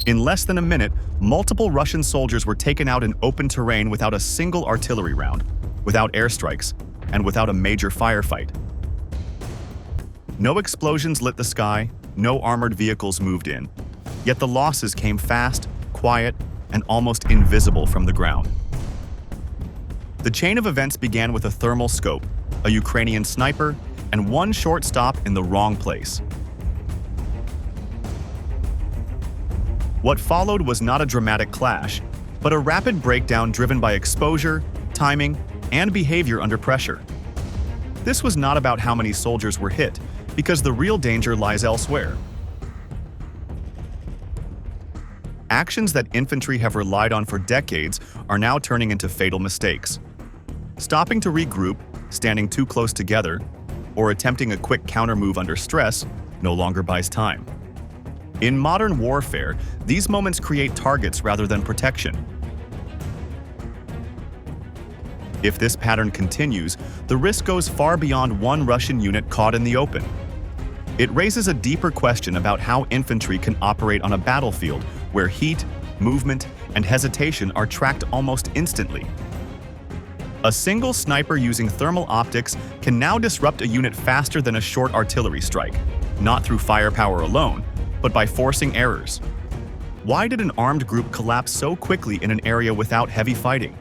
In less than a minute, multiple Russian soldiers were taken out in open terrain without a single artillery round, without airstrikes, and without a major firefight. No explosions lit the sky, no armored vehicles moved in, yet the losses came fast, quiet, and almost invisible from the ground. The chain of events began with a thermal scope, a Ukrainian sniper, and one short stop in the wrong place. What followed was not a dramatic clash, but a rapid breakdown driven by exposure, timing, and behavior under pressure. This was not about how many soldiers were hit, because the real danger lies elsewhere. Actions that infantry have relied on for decades are now turning into fatal mistakes. Stopping to regroup, standing too close together, or attempting a quick counter-move under stress no longer buys time. In modern warfare, these moments create targets rather than protection. If this pattern continues, the risk goes far beyond one Russian unit caught in the open. It raises a deeper question about how infantry can operate on a battlefield where heat, movement, and hesitation are tracked almost instantly. A single sniper using thermal optics can now disrupt a unit faster than a short artillery strike, not through firepower alone, but by forcing errors. Why did an armed group collapse so quickly in an area without heavy fighting?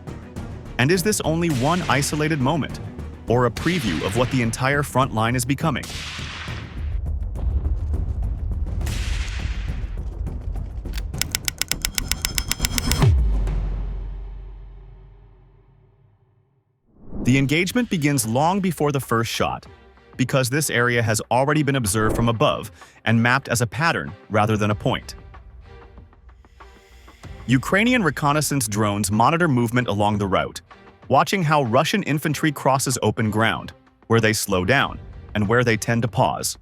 And is this only one isolated moment, or a preview of what the entire front line is becoming? The engagement begins long before the first shot, because this area has already been observed from above and mapped as a pattern rather than a point. Ukrainian reconnaissance drones monitor movement along the route, watching how Russian infantry crosses open ground, where they slow down, and where they tend to pause.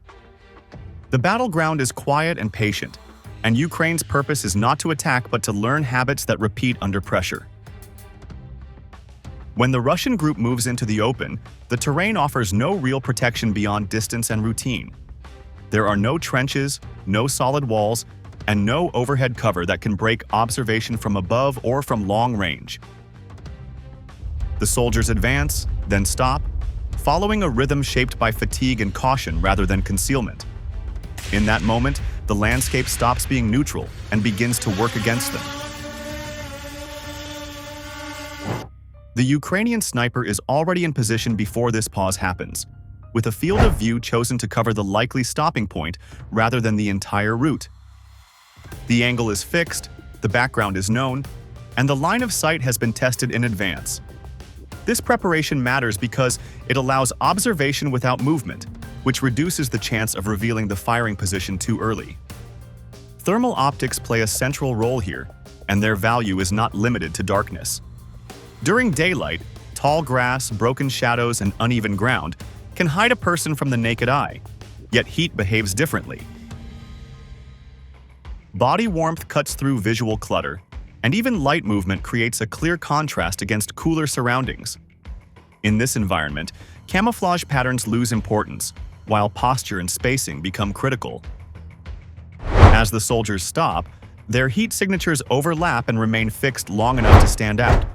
The battleground is quiet and patient, and Ukraine's purpose is not to attack but to learn habits that repeat under pressure. When the Russian group moves into the open, the terrain offers no real protection beyond distance and routine. There are no trenches, no solid walls, and no overhead cover that can break observation from above or from long range. The soldiers advance, then stop, following a rhythm shaped by fatigue and caution rather than concealment. In that moment, the landscape stops being neutral and begins to work against them. The Ukrainian sniper is already in position before this pause happens, with a field of view chosen to cover the likely stopping point rather than the entire route. The angle is fixed, the background is known, and the line of sight has been tested in advance. This preparation matters because it allows observation without movement, which reduces the chance of revealing the firing position too early. Thermal optics play a central role here, and their value is not limited to darkness. During daylight, tall grass, broken shadows, and uneven ground can hide a person from the naked eye, yet heat behaves differently. Body warmth cuts through visual clutter, and even light movement creates a clear contrast against cooler surroundings. In this environment, camouflage patterns lose importance, while posture and spacing become critical. As the soldiers stop, their heat signatures overlap and remain fixed long enough to stand out.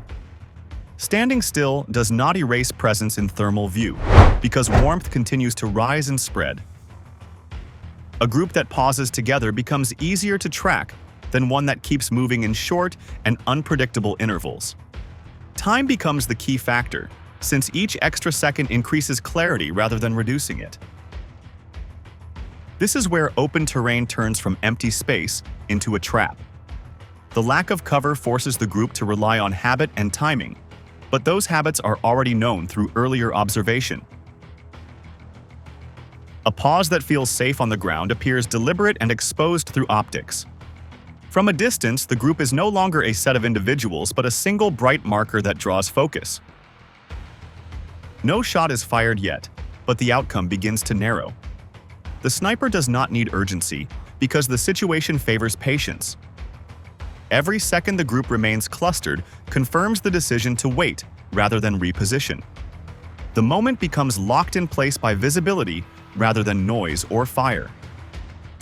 Standing still does not erase presence in thermal view, because warmth continues to rise and spread. A group that pauses together becomes easier to track than one that keeps moving in short and unpredictable intervals. Time becomes the key factor, since each extra second increases clarity rather than reducing it. This is where open terrain turns from empty space into a trap. The lack of cover forces the group to rely on habit and timing, but those habits are already known through earlier observation. A pause that feels safe on the ground appears deliberate and exposed through optics. From a distance, the group is no longer a set of individuals but a single bright marker that draws focus. No shot is fired yet, but the outcome begins to narrow. The sniper does not need urgency because the situation favors patience. Every second the group remains clustered confirms the decision to wait rather than reposition. The moment becomes locked in place by visibility rather than noise or fire.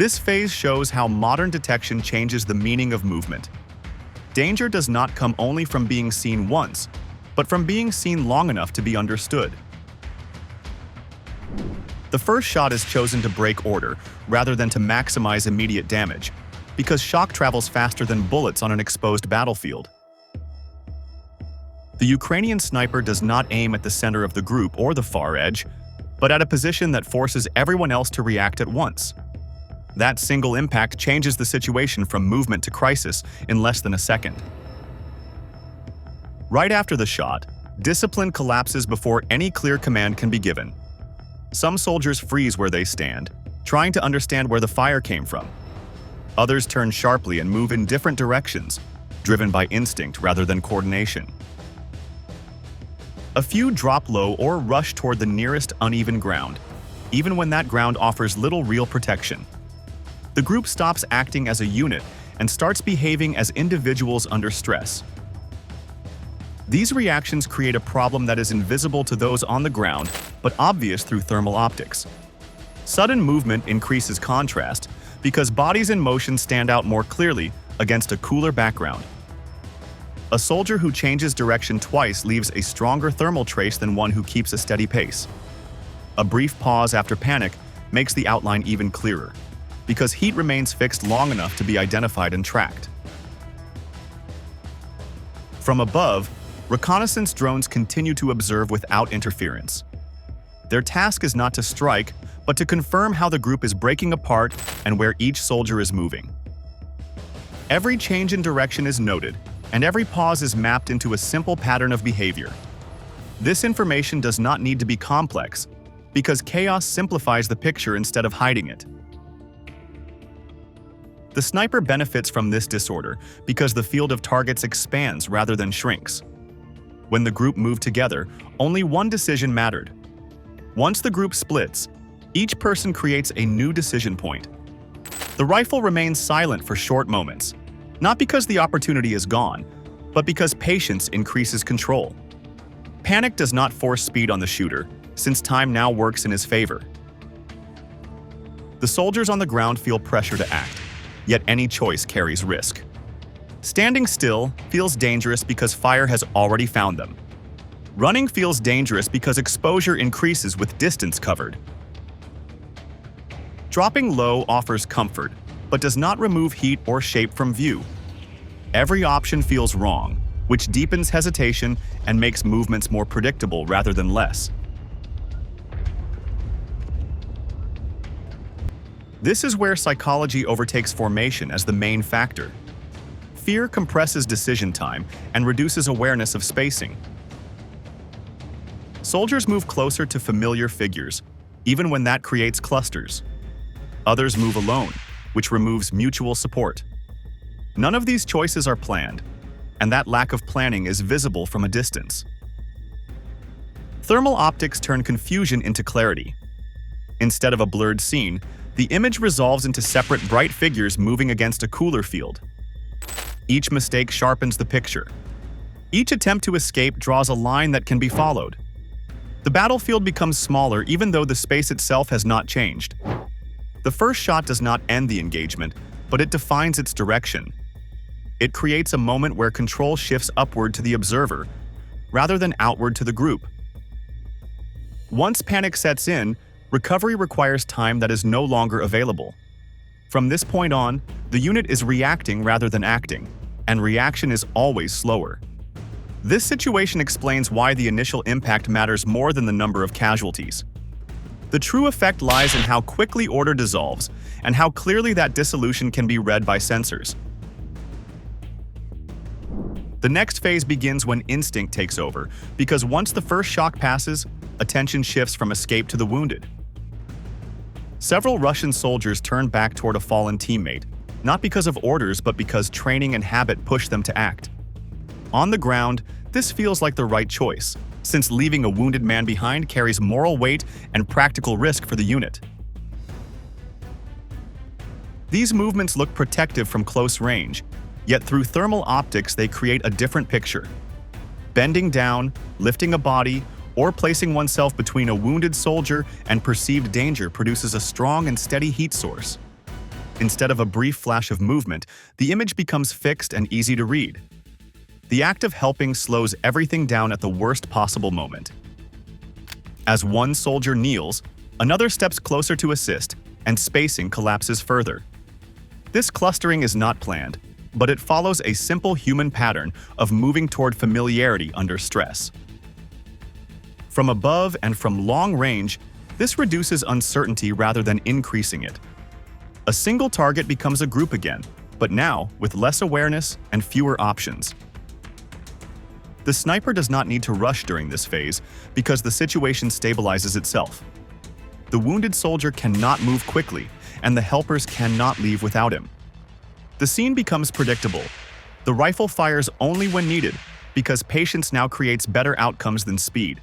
This phase shows how modern detection changes the meaning of movement. Danger does not come only from being seen once, but from being seen long enough to be understood. The first shot is chosen to break order rather than to maximize immediate damage, because shock travels faster than bullets on an exposed battlefield. The Ukrainian sniper does not aim at the center of the group or the far edge, but at a position that forces everyone else to react at once. That single impact changes the situation from movement to crisis in less than a second. Right after the shot, discipline collapses before any clear command can be given. Some soldiers freeze where they stand, trying to understand where the fire came from. Others turn sharply and move in different directions, driven by instinct rather than coordination. A few drop low or rush toward the nearest uneven ground, even when that ground offers little real protection. The group stops acting as a unit and starts behaving as individuals under stress. These reactions create a problem that is invisible to those on the ground, but obvious through thermal optics. Sudden movement increases contrast because bodies in motion stand out more clearly against a cooler background. A soldier who changes direction twice leaves a stronger thermal trace than one who keeps a steady pace. A brief pause after panic makes the outline even clearer, because heat remains fixed long enough to be identified and tracked. From above, reconnaissance drones continue to observe without interference. Their task is not to strike, but to confirm how the group is breaking apart and where each soldier is moving. Every change in direction is noted, and every pause is mapped into a simple pattern of behavior. This information does not need to be complex, because chaos simplifies the picture instead of hiding it. The sniper benefits from this disorder because the field of targets expands rather than shrinks. When the group moved together, only one decision mattered. Once the group splits, each person creates a new decision point. The rifle remains silent for short moments, not because the opportunity is gone, but because patience increases control. Panic does not force speed on the shooter, since time now works in his favor. The soldiers on the ground feel pressure to act, yet any choice carries risk. Standing still feels dangerous because fire has already found them. Running feels dangerous because exposure increases with distance covered. Dropping low offers comfort, but does not remove heat or shape from view. Every option feels wrong, which deepens hesitation and makes movements more predictable rather than less. This is where psychology overtakes formation as the main factor. Fear compresses decision time and reduces awareness of spacing. Soldiers move closer to familiar figures, even when that creates clusters. Others move alone, which removes mutual support. None of these choices are planned, and that lack of planning is visible from a distance. Thermal optics turn confusion into clarity. Instead of a blurred scene, the image resolves into separate bright figures moving against a cooler field. Each mistake sharpens the picture. Each attempt to escape draws a line that can be followed. The battlefield becomes smaller even though the space itself has not changed. The first shot does not end the engagement, but it defines its direction. It creates a moment where control shifts upward to the observer, rather than outward to the group. Once panic sets in, recovery requires time that is no longer available. From this point on, the unit is reacting rather than acting, and reaction is always slower. This situation explains why the initial impact matters more than the number of casualties. The true effect lies in how quickly order dissolves and how clearly that dissolution can be read by sensors. The next phase begins when instinct takes over, because once the first shock passes, attention shifts from escape to the wounded. Several Russian soldiers turn back toward a fallen teammate, not because of orders but because training and habit push them to act. On the ground, this feels like the right choice, since leaving a wounded man behind carries moral weight and practical risk for the unit. These movements look protective from close range, yet through thermal optics they create a different picture. Bending down, lifting a body, or placing oneself between a wounded soldier and perceived danger produces a strong and steady heat source. Instead of a brief flash of movement, the image becomes fixed and easy to read. The act of helping slows everything down at the worst possible moment. As one soldier kneels, another steps closer to assist, and spacing collapses further. This clustering is not planned, but it follows a simple human pattern of moving toward familiarity under stress. From above and from long range, this reduces uncertainty rather than increasing it. A single target becomes a group again, but now with less awareness and fewer options. The sniper does not need to rush during this phase because the situation stabilizes itself. The wounded soldier cannot move quickly, and the helpers cannot leave without him. The scene becomes predictable. The rifle fires only when needed because patience now creates better outcomes than speed.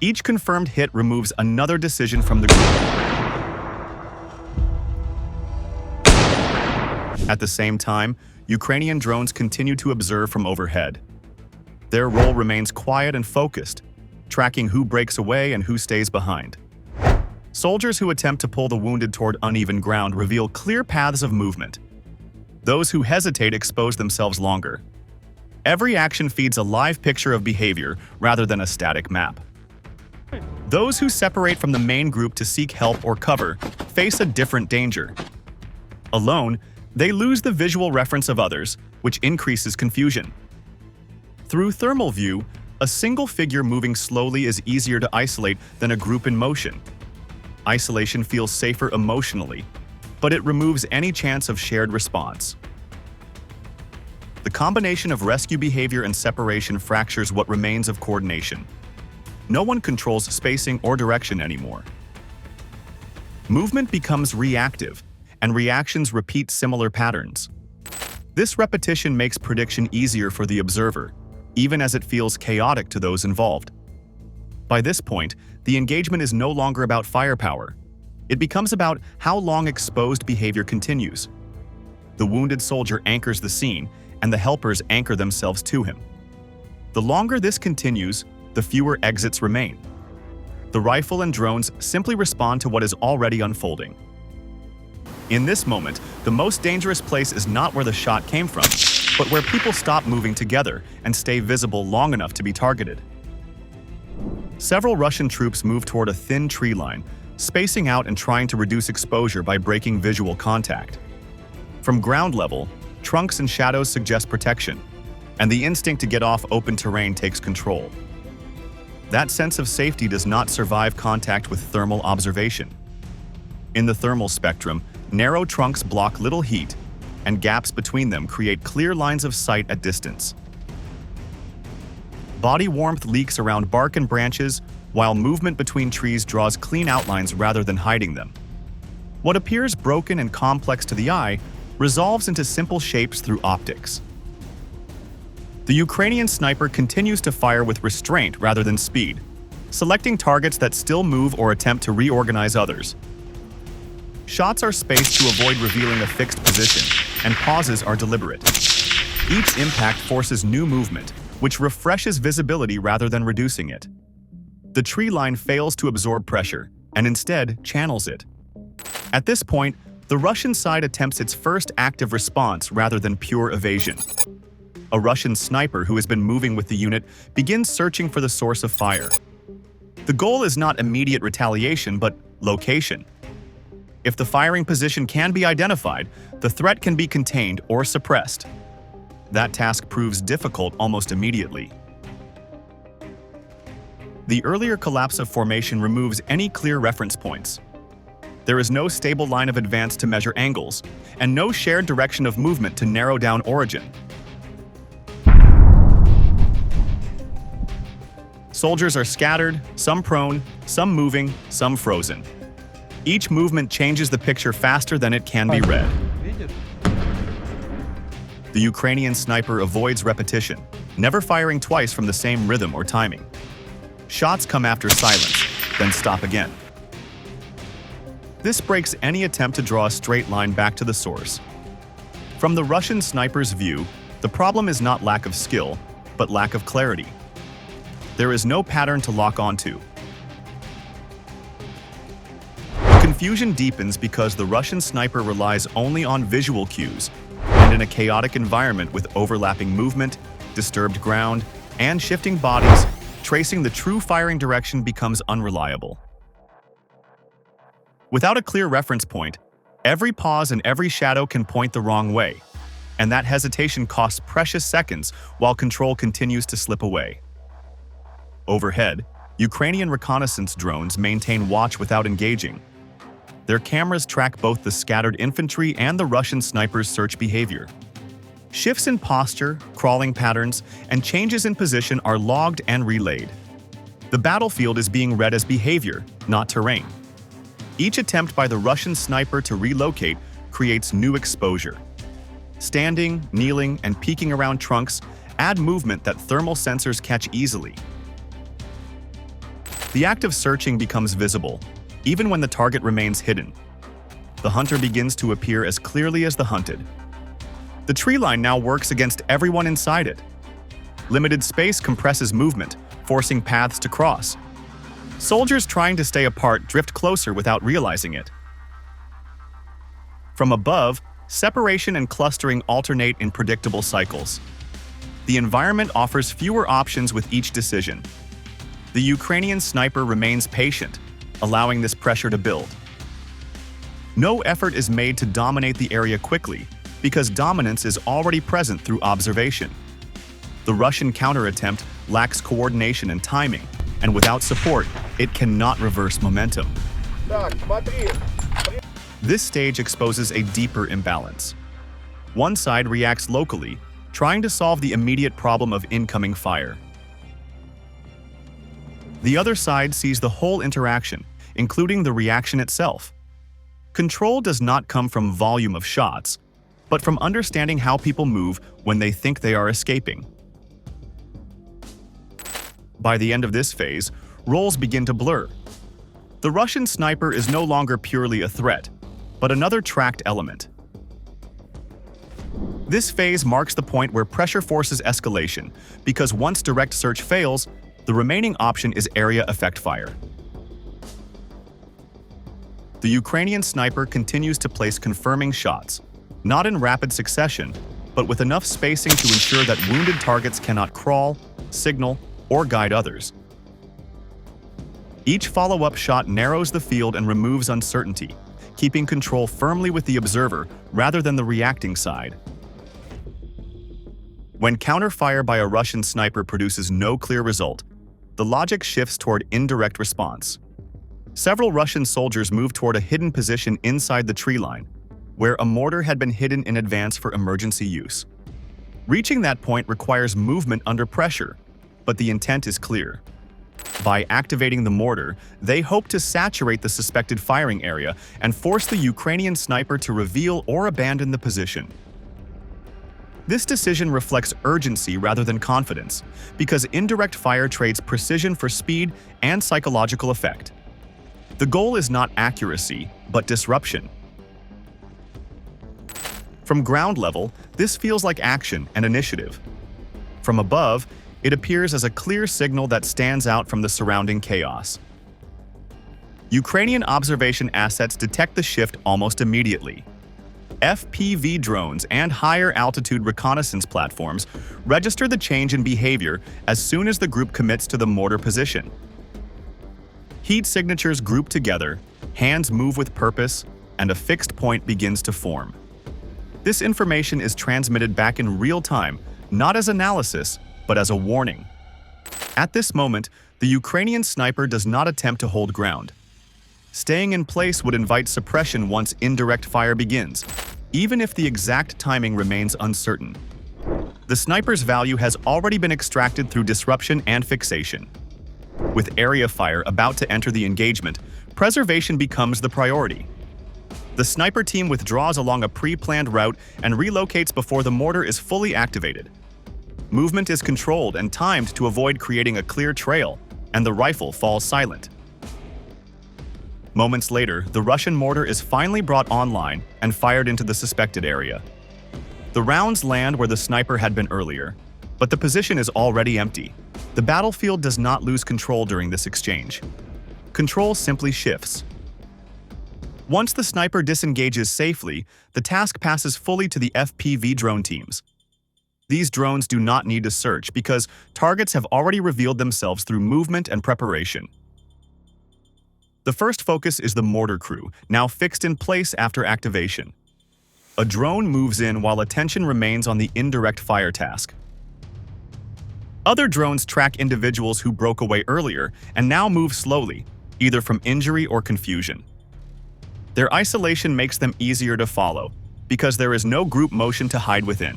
Each confirmed hit removes another decision from the group. At the same time, Ukrainian drones continue to observe from overhead. Their role remains quiet and focused, tracking who breaks away and who stays behind. Soldiers who attempt to pull the wounded toward uneven ground reveal clear paths of movement. Those who hesitate expose themselves longer. Every action feeds a live picture of behavior rather than a static map. Those who separate from the main group to seek help or cover face a different danger. Alone, they lose the visual reference of others, which increases confusion. Through thermal view, a single figure moving slowly is easier to isolate than a group in motion. Isolation feels safer emotionally, but it removes any chance of shared response. The combination of rescue behavior and separation fractures what remains of coordination. No one controls spacing or direction anymore. Movement becomes reactive, and reactions repeat similar patterns. This repetition makes prediction easier for the observer, even as it feels chaotic to those involved. By this point, the engagement is no longer about firepower. It becomes about how long exposed behavior continues. The wounded soldier anchors the scene, and the helpers anchor themselves to him. The longer this continues, the fewer exits remain. The rifle and drones simply respond to what is already unfolding. In this moment, the most dangerous place is not where the shot came from, but where people stop moving together and stay visible long enough to be targeted. Several Russian troops move toward a thin tree line, spacing out and trying to reduce exposure by breaking visual contact. From ground level, trunks and shadows suggest protection, and the instinct to get off open terrain takes control. That sense of safety does not survive contact with thermal observation. In the thermal spectrum, narrow trunks block little heat, and gaps between them create clear lines of sight at distance. Body warmth leaks around bark and branches, while movement between trees draws clean outlines rather than hiding them. What appears broken and complex to the eye resolves into simple shapes through optics. The Ukrainian sniper continues to fire with restraint rather than speed, selecting targets that still move or attempt to reorganize others. Shots are spaced to avoid revealing a fixed position, and pauses are deliberate. Each impact forces new movement, which refreshes visibility rather than reducing it. The tree line fails to absorb pressure, and instead channels it. At this point, the Russian side attempts its first active response rather than pure evasion. A Russian sniper who has been moving with the unit begins searching for the source of fire. The goal is not immediate retaliation, but location. If the firing position can be identified, the threat can be contained or suppressed. That task proves difficult almost immediately. The earlier collapse of formation removes any clear reference points. There is no stable line of advance to measure angles, and no shared direction of movement to narrow down origin. Soldiers are scattered, some prone, some moving, some frozen. Each movement changes the picture faster than it can be read. The Ukrainian sniper avoids repetition, never firing twice from the same rhythm or timing. Shots come after silence, then stop again. This breaks any attempt to draw a straight line back to the source. From the Russian sniper's view, the problem is not lack of skill, but lack of clarity. There is no pattern to lock onto. The confusion deepens because the Russian sniper relies only on visual cues, and in a chaotic environment with overlapping movement, disturbed ground, and shifting bodies, tracing the true firing direction becomes unreliable. Without a clear reference point, every pause and every shadow can point the wrong way, and that hesitation costs precious seconds while control continues to slip away. Overhead, Ukrainian reconnaissance drones maintain watch without engaging. Their cameras track both the scattered infantry and the Russian snipers' search behavior. Shifts in posture, crawling patterns, and changes in position are logged and relayed. The battlefield is being read as behavior, not terrain. Each attempt by the Russian sniper to relocate creates new exposure. Standing, kneeling, and peeking around trunks add movement that thermal sensors catch easily. The act of searching becomes visible, even when the target remains hidden. The hunter begins to appear as clearly as the hunted. The tree line now works against everyone inside it. Limited space compresses movement, forcing paths to cross. Soldiers trying to stay apart drift closer without realizing it. From above, separation and clustering alternate in predictable cycles. The environment offers fewer options with each decision. The Ukrainian sniper remains patient, allowing this pressure to build. No effort is made to dominate the area quickly, because dominance is already present through observation. The Russian counter-attempt lacks coordination and timing, and without support, it cannot reverse momentum. This stage exposes a deeper imbalance. One side reacts locally, trying to solve the immediate problem of incoming fire. The other side sees the whole interaction, including the reaction itself. Control does not come from volume of shots, but from understanding how people move when they think they are escaping. By the end of this phase, roles begin to blur. The Russian sniper is no longer purely a threat, but another tracked element. This phase marks the point where pressure forces escalation, because once direct search fails, the remaining option is area effect fire. The Ukrainian sniper continues to place confirming shots, not in rapid succession, but with enough spacing to ensure that wounded targets cannot crawl, signal, or guide others. Each follow-up shot narrows the field and removes uncertainty, keeping control firmly with the observer rather than the reacting side. When counter-fire by a Russian sniper produces no clear result, the logic shifts toward indirect response. Several Russian soldiers move toward a hidden position inside the tree line, where a mortar had been hidden in advance for emergency use. Reaching that point requires movement under pressure, but the intent is clear. By activating the mortar, they hope to saturate the suspected firing area and force the Ukrainian sniper to reveal or abandon the position. This decision reflects urgency rather than confidence, because indirect fire trades precision for speed and psychological effect. The goal is not accuracy, but disruption. From ground level, this feels like action and initiative. From above, it appears as a clear signal that stands out from the surrounding chaos. Ukrainian observation assets detect the shift almost immediately. FPV drones and higher-altitude reconnaissance platforms register the change in behavior as soon as the group commits to the mortar position. Heat signatures group together, hands move with purpose, and a fixed point begins to form. This information is transmitted back in real time, not as analysis, but as a warning. At this moment, the Ukrainian sniper does not attempt to hold ground. Staying in place would invite suppression once indirect fire begins, even if the exact timing remains uncertain. The sniper's value has already been extracted through disruption and fixation. With area fire about to enter the engagement, preservation becomes the priority. The sniper team withdraws along a pre-planned route and relocates before the mortar is fully activated. Movement is controlled and timed to avoid creating a clear trail, and the rifle falls silent. Moments later, the Russian mortar is finally brought online and fired into the suspected area. The rounds land where the sniper had been earlier, but the position is already empty. The battlefield does not lose control during this exchange. Control simply shifts. Once the sniper disengages safely, the task passes fully to the FPV drone teams. These drones do not need to search because targets have already revealed themselves through movement and preparation. The first focus is the Mortar crew, now fixed in place after activation. A drone moves in while attention remains on the indirect fire task. Other drones track individuals who broke away earlier and now move slowly, either from injury or confusion. Their isolation makes them easier to follow, because there is no group motion to hide within.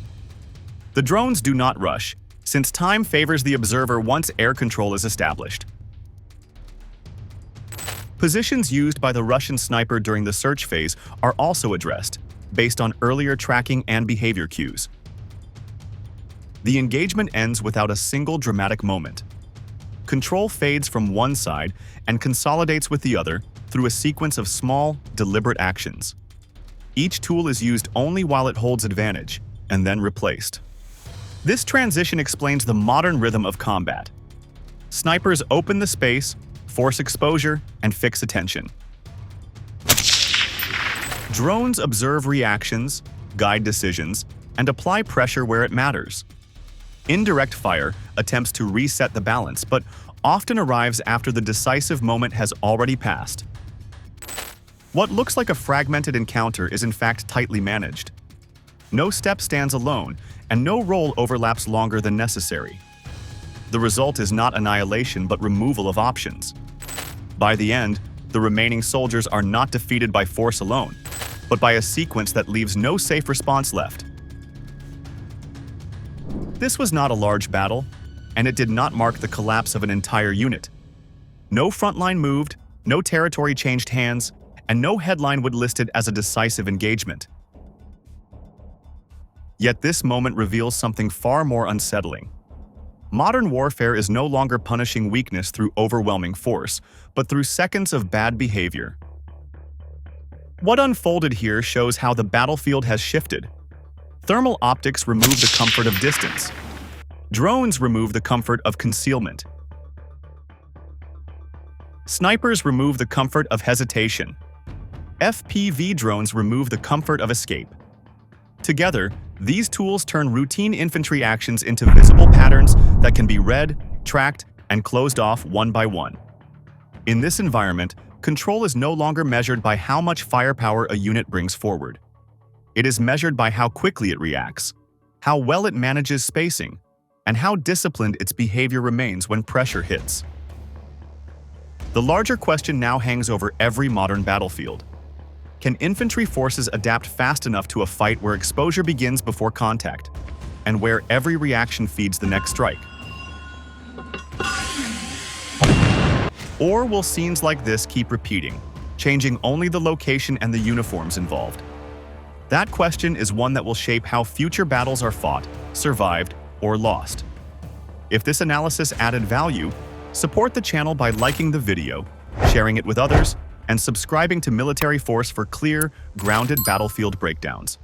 The drones do not rush, since time favors the observer once air control is established. Positions used by the Russian sniper during the search phase are also addressed, based on earlier tracking and behavior cues. The engagement ends without a single dramatic moment. Control fades from one side and consolidates with the other through a sequence of small, deliberate actions. Each tool is used only while it holds advantage, and then replaced. This transition explains the modern rhythm of combat. Snipers open the space, force exposure, and fix attention. Drones observe reactions, guide decisions, and apply pressure where it matters. Indirect fire attempts to reset the balance, but often arrives after the decisive moment has already passed. What looks like a fragmented encounter is in fact tightly managed. No step stands alone, and no role overlaps longer than necessary. The result is not annihilation but removal of options. By the end, the remaining soldiers are not defeated by force alone, but by a sequence that leaves no safe response left. This was not a large battle, and it did not mark the collapse of an entire unit. No frontline moved, no territory changed hands, and no headline would list it as a decisive engagement. Yet this moment reveals something far more unsettling. Modern warfare is no longer punishing weakness through overwhelming force, but through seconds of bad behavior. What unfolded here shows how the battlefield has shifted. Thermal optics remove the comfort of distance. Drones remove the comfort of concealment. Snipers remove the comfort of hesitation. FPV drones remove the comfort of escape. Together, these tools turn routine infantry actions into visible patterns that can be read, tracked, and closed off one by one. In this environment, control is no longer measured by how much firepower a unit brings forward. It is measured by how quickly it reacts, how well it manages spacing, and how disciplined its behavior remains when pressure hits. The larger question now hangs over every modern battlefield. Can infantry forces adapt fast enough to a fight where exposure begins before contact, and where every reaction feeds the next strike? Or will scenes like this keep repeating, changing only the location and the uniforms involved? That question is one that will shape how future battles are fought, survived, or lost. If this analysis added value, support the channel by liking the video, sharing it with others, and subscribing to Military Force for clear, grounded battlefield breakdowns.